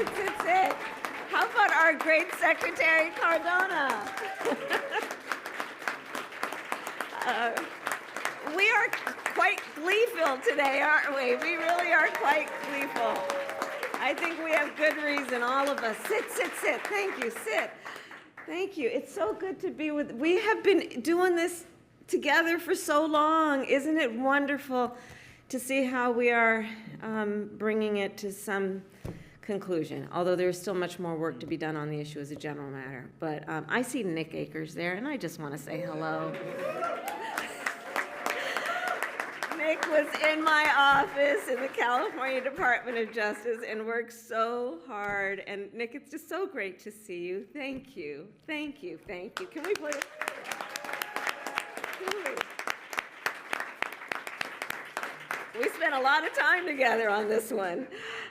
sit. How about our great Secretary Cardona? We are quite gleeful today, aren't we? We really are quite gleeful. I think we have good reason, all of us. Sit. Thank you, sit. Thank you. It's so good to be with. We have been doing this together for so long. Isn't it wonderful to see how we are bringing it to some conclusion, although there's still much more work to be done on the issue as a general matter. But I see Nick Akers there, and I just want to say hello. Nick was in my office in the California Department of Justice and worked so hard. And Nick, it's just so great to see you. Thank you. Can we please? We spent a lot of time together on this one.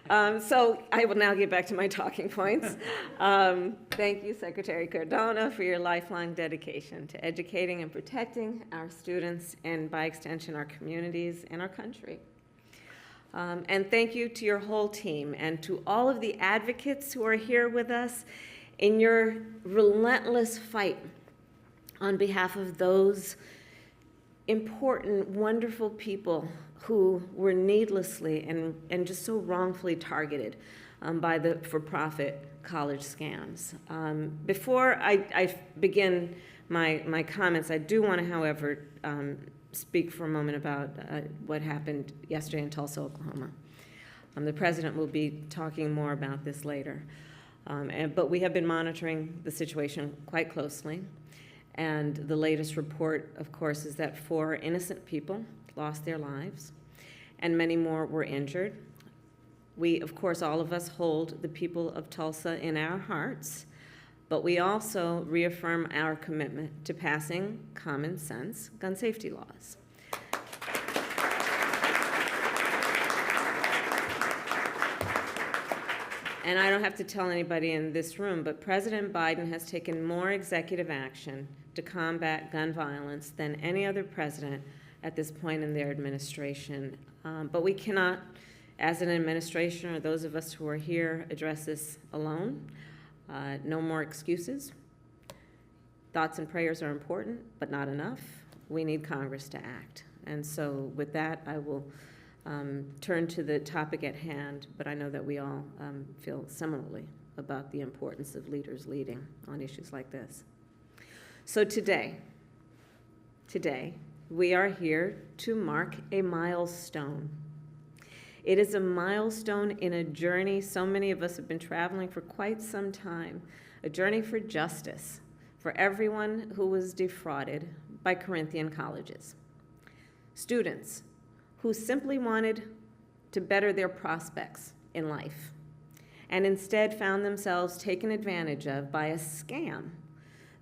So I will now get back to my talking points. Thank you, Secretary Cardona, for your lifelong dedication to educating and protecting our students and, by extension, our communities and our country. And thank you to your whole team and to all of the advocates who are here with us in your relentless fight on behalf of those important, wonderful people who were needlessly and just so wrongfully targeted by the for-profit college scams. Before I begin my comments, I do want to, however, speak for a moment about what happened yesterday in Tulsa, Oklahoma. The president will be talking more about this later. But we have been monitoring the situation quite closely. And the latest report, of course, is that 4 innocent people lost their lives, and many more were injured. We, of course, all of us hold the people of Tulsa in our hearts, but we also reaffirm our commitment to passing common sense gun safety laws. And I don't have to tell anybody in this room, but President Biden has taken more executive action to combat gun violence than any other president at this point in their administration. But we cannot, as an administration or those of us who are here, address this alone. No more excuses. Thoughts and prayers are important, but not enough. We need Congress to act. And so with that, I will turn to the topic at hand, but I know that we all feel similarly about the importance of leaders leading on issues like this. So today, we are here to mark a milestone. It is a milestone in a journey so many of us have been traveling for quite some time, a journey for justice for everyone who was defrauded by Corinthian colleges. Students who simply wanted to better their prospects in life and instead found themselves taken advantage of by a scam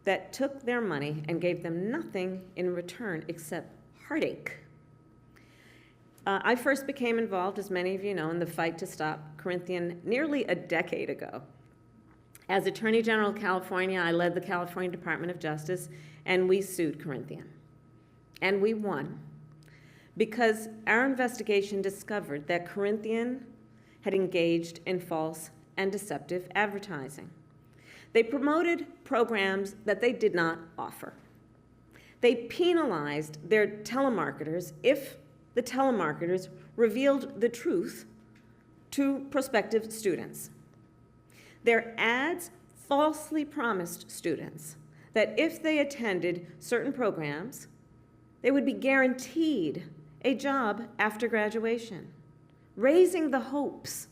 that took their money and gave them nothing in return except heartache. I first became involved, as many of you know, in the fight to stop Corinthian nearly a decade ago. As Attorney General of California, I led the California Department of Justice, and we sued Corinthian. And we won, because our investigation discovered that Corinthian had engaged in false and deceptive advertising. They promoted programs that they did not offer. They penalized their telemarketers if the telemarketers revealed the truth to prospective students. Their ads falsely promised students that if they attended certain programs, they would be guaranteed a job after graduation, raising the hopes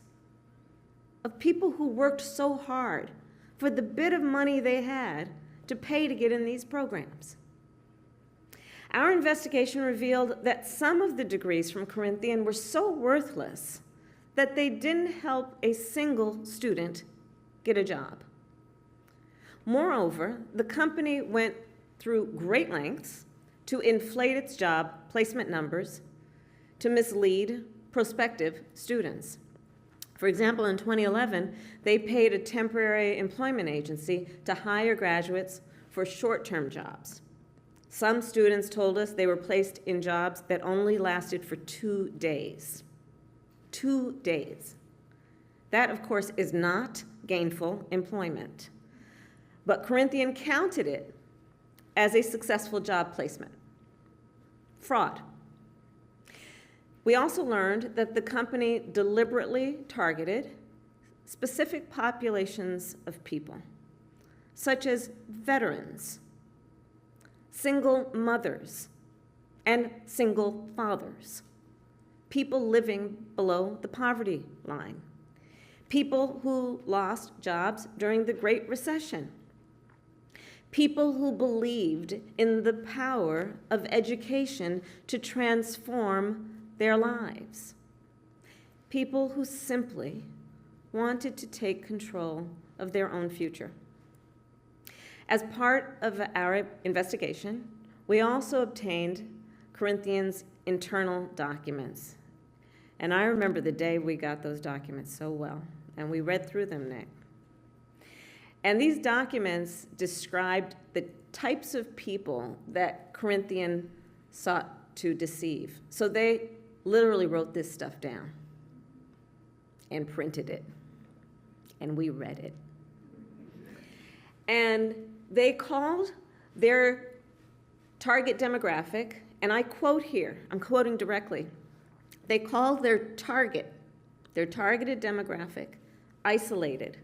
of people who worked so hard for the bit of money they had to pay to get in these programs. Our investigation revealed that some of the degrees from Corinthian were so worthless that they didn't help a single student get a job. Moreover, the company went through great lengths to inflate its job placement numbers to mislead prospective students. For example, in 2011, they paid a temporary employment agency to hire graduates for short-term jobs. Some students told us they were placed in jobs that only lasted for 2 days. 2 days. That, of course, is not gainful employment. But Corinthian counted it as a successful job placement. Fraud. We also learned that the company deliberately targeted specific populations of people, such as veterans, single mothers, and single fathers, people living below the poverty line, people who lost jobs during the Great Recession, people who believed in the power of education to transform their lives, people who simply wanted to take control of their own future. As part of our investigation, we also obtained Corinthian's internal documents. And I remember the day we got those documents so well, and we read through them, Nick. And these documents described the types of people that Corinthian sought to deceive. So they literally wrote this stuff down and printed it, and we read it. And they called their target demographic, and I quote here, I'm quoting directly, they called their targeted demographic, isolated.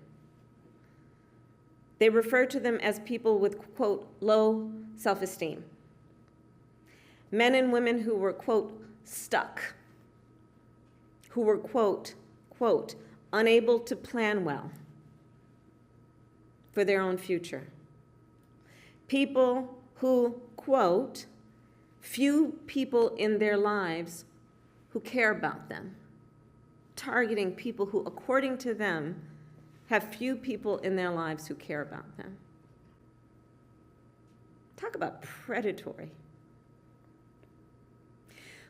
They refer to them as people with, quote, low self-esteem. Men and women who were, quote, stuck, who were, quote, unable to plan well for their own future. People who, quote, few people in their lives who care about them, targeting people who, according to them, have few people in their lives who care about them. Talk about predatory.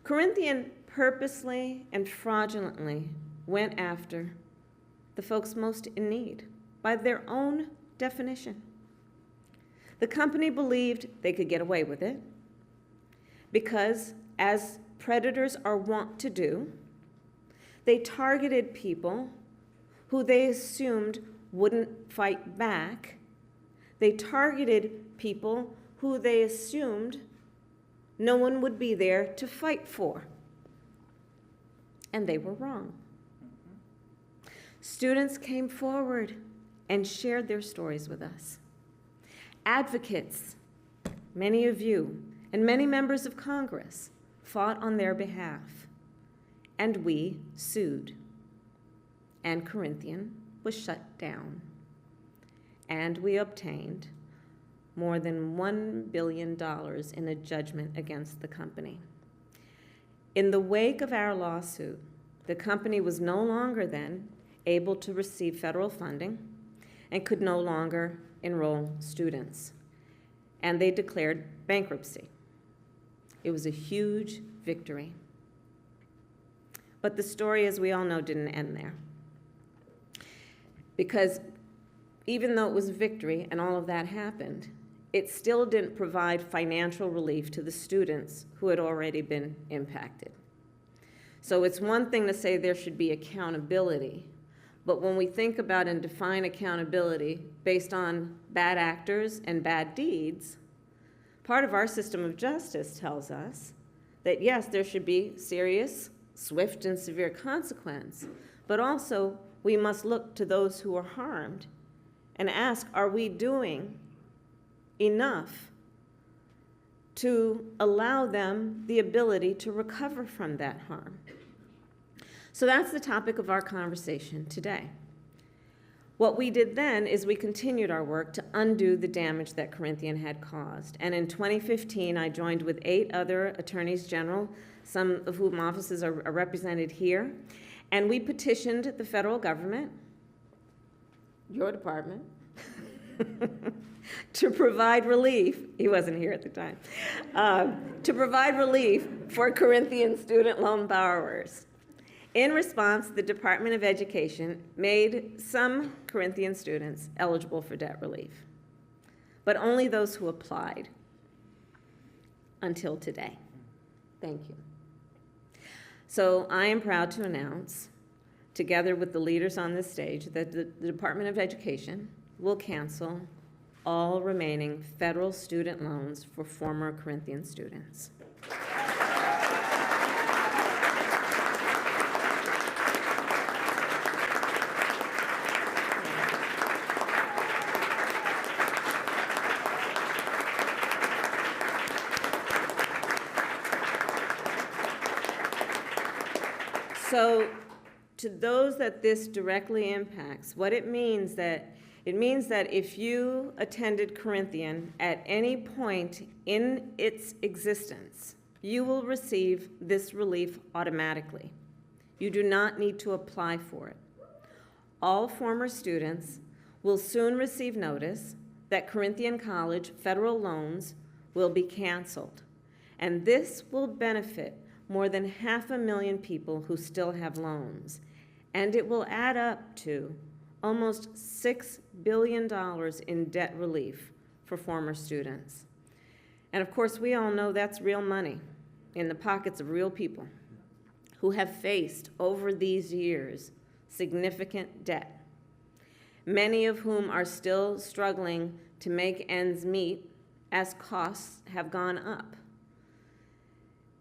Corinthian purposely and fraudulently went after the folks most in need by their own definition. The company believed they could get away with it because, as predators are wont to do, they targeted people who they assumed wouldn't fight back. They targeted people who they assumed no one would be there to fight for. And they were wrong. Students came forward and shared their stories with us. Advocates, many of you, and many members of Congress fought on their behalf, and we sued. And Corinthian was shut down. And we obtained more than $1 billion in a judgment against the company. In the wake of our lawsuit, the company was no longer then able to receive federal funding and could no longer enroll students. And they declared bankruptcy. It was a huge victory. But the story, as we all know, didn't end there. Because even though it was a victory and all of that happened, it still didn't provide financial relief to the students who had already been impacted. So it's one thing to say there should be accountability, but when we think about and define accountability based on bad actors and bad deeds, part of our system of justice tells us that yes, there should be serious, swift, and severe consequence, but also we must look to those who are harmed and ask, are we doing enough to allow them the ability to recover from that harm? So that's the topic of our conversation today. What we did then is we continued our work to undo the damage that Corinthian had caused. And in 2015, I joined with 8 other attorneys general, some of whom offices are represented here, and we petitioned the federal government, your department, to provide relief. He wasn't here at the time. To provide relief for Corinthian student loan borrowers. In response, the Department of Education made some Corinthian students eligible for debt relief, but only those who applied until today. Thank you. So I am proud to announce together with the leaders on this stage, that the Department of Education will cancel all remaining federal student loans for former Corinthian students. So, to those that this directly impacts, what it means that if you attended Corinthian at any point in its existence, you will receive this relief automatically. You do not need to apply for it. All former students will soon receive notice that Corinthian College federal loans will be canceled, and this will benefit more than 500,000 people who still have loans, and it will add up to almost $6 billion in debt relief for former students. And of course, we all know that's real money in the pockets of real people who have faced over these years significant debt, many of whom are still struggling to make ends meet as costs have gone up.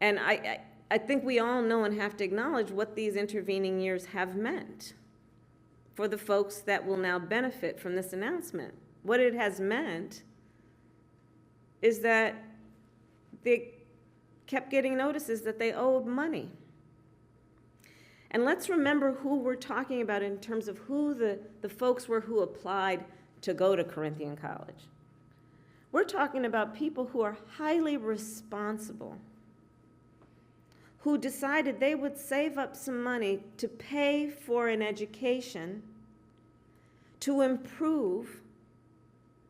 And I think we all know and have to acknowledge what these intervening years have meant for the folks that will now benefit from this announcement. What it has meant is that they kept getting notices that they owed money. And let's remember who we're talking about in terms of who the folks were who applied to go to Corinthian College. We're talking about people who are highly responsible, who decided they would save up some money to pay for an education to improve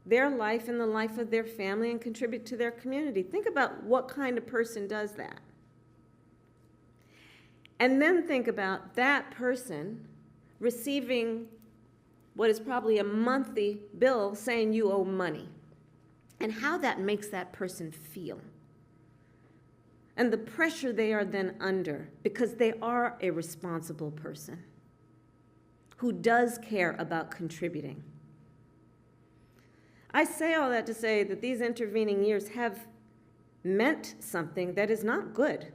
their life and the life of their family and contribute to their community. Think about what kind of person does that. And then think about that person receiving what is probably a monthly bill saying you owe money, and how that makes that person feel. And the pressure they are then under, because they are a responsible person who does care about contributing. I say all that to say that these intervening years have meant something that is not good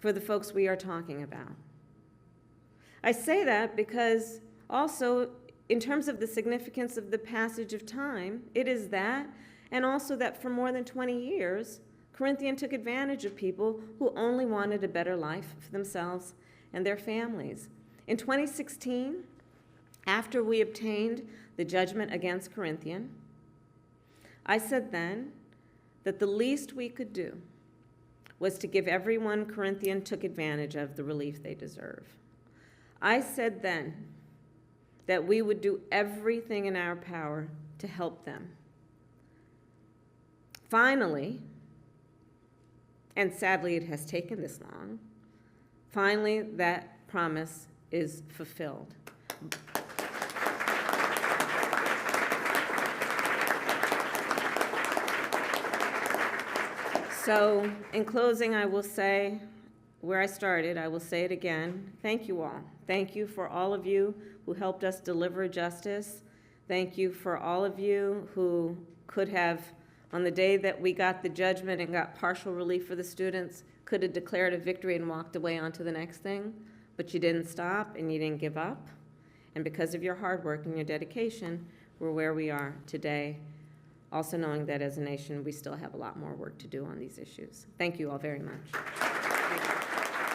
for the folks we are talking about. I say that because also, in terms of the significance of the passage of time, it is that, and also that for more than 20 years, Corinthian took advantage of people who only wanted a better life for themselves and their families. In 2016, after we obtained the judgment against Corinthian, I said then that the least we could do was to give everyone Corinthian took advantage of the relief they deserve. I said then that we would do everything in our power to help them. Finally, and sadly it has taken this long, finally that promise is fulfilled. So, in closing, I will say where I started, I will say it again. Thank you all. Thank you for all of you who helped us deliver justice. Thank you for all of you who could have, on the day that we got the judgment and got partial relief for the students, could have declared a victory and walked away on to the next thing, but you didn't stop and you didn't give up. And because of your hard work and your dedication, we're where we are today. Also knowing that as a nation, we still have a lot more work to do on these issues. Thank you all very much. Thank you.